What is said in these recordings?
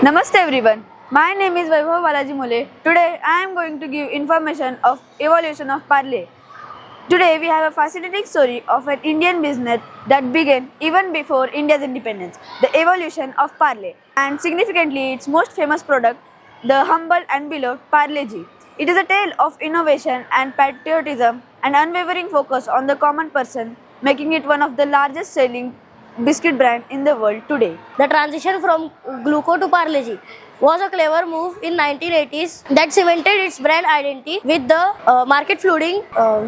Namaste everyone. My name is Vaibhav Balaji Mole. Today I am going to give information of evolution of Parle. Today we have a fascinating story of an Indian business that began even before India's independence, the evolution of Parle, and significantly its most famous product, the humble and beloved Parle G. It is a tale of innovation and patriotism and unwavering focus on the common person, making it one of the largest selling biscuit brand in the world today. The transition from Gluco to Parle-G was a clever move in 1980s that cemented its brand identity with the market flooding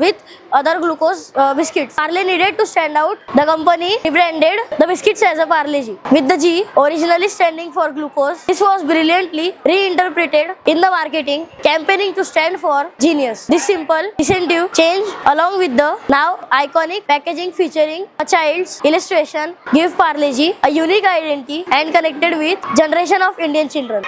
with other glucose biscuits. Parle needed to stand out. The company rebranded the biscuits as a Parle-G, with the G originally standing for glucose. This was brilliantly reinterpreted in the marketing, campaigning to stand for genius. This simple incentive change, along with the now iconic packaging featuring a child's illustration, give Parle-G a unique identity and connected with generation of Indian children.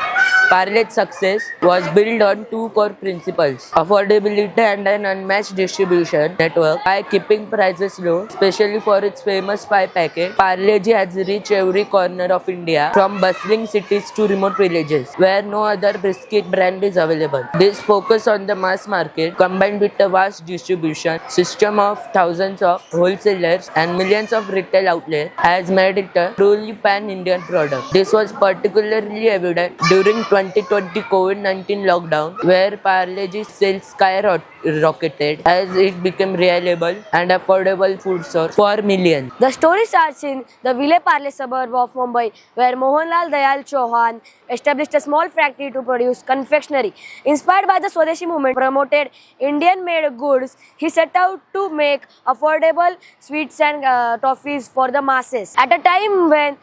Parle's success was built on two core principles: affordability and an unmatched distribution network. By keeping prices low, especially for its famous 5-packet, Parle-G has reached every corner of India, from bustling cities to remote villages, where no other biscuit brand is available. This focus on the mass market, combined with a vast distribution system of thousands of wholesalers and millions of retail outlets, has made it a truly pan-Indian product. This was particularly evident during 2020 COVID-19 lockdown, where Parle-G sales skyrocketed as it became reliable and affordable food source for millions. The story starts in the Vile Parle suburb of Mumbai, where Mohanlal Dayal Chauhan established a small factory to produce confectionery. Inspired by the Swadeshi movement, promoted Indian-made goods, he set out to make affordable sweets and toffees for the masses. At a time when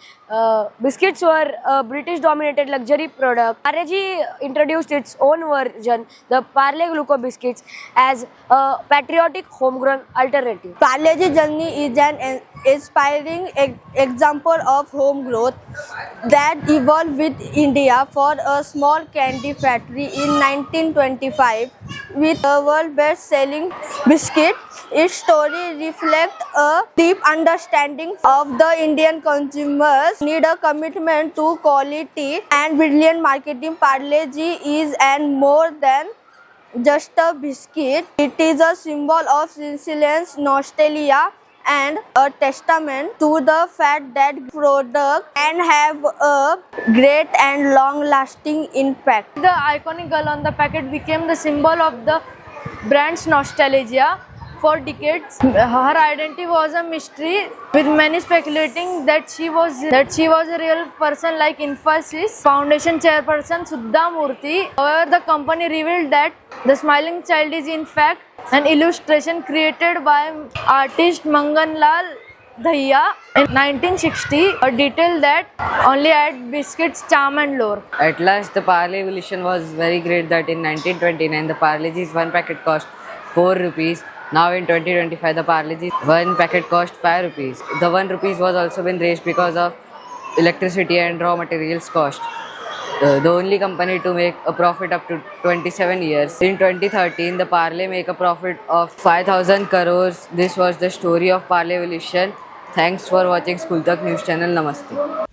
biscuits were a British-dominated luxury product, Parle-G introduced its own version, the Parle Gluco biscuits, as a patriotic homegrown alternative. Parle-G journey is an inspiring example of home growth that evolved with India for a small candy factory in 1925 with a world best-selling biscuit. Its story reflects a deep understanding of the Indian consumers' need, a commitment to quality and brilliant marketing. Parle-G is and more than just a biscuit. It is a symbol of resilience, nostalgia, and a testament to the fact that product can have a great and long-lasting impact. The iconic girl on the packet became the symbol of the brand's nostalgia. For decades, her identity was a mystery, with many speculating that she was a real person like Infosys Foundation chairperson Sudha Murthy. However, the company revealed that the smiling child is in fact an illustration created by artist Manganlal Dhaiya in 1960, a detail that only add biscuits charm and lore. At last, the Parle evolution was very great that in 1929 the Parle-G's one packet cost 4 rupees. Now in 2025 the Parle-G's one packet cost 5 rupees. The 1 rupees was also been raised because of electricity and raw materials cost. The only company to make a profit up to 27 years. In 2013, the Parle make a profit of 5,000 crores. This was the story of Parle evolution. Thanks for watching School Tak News Channel. Namaste.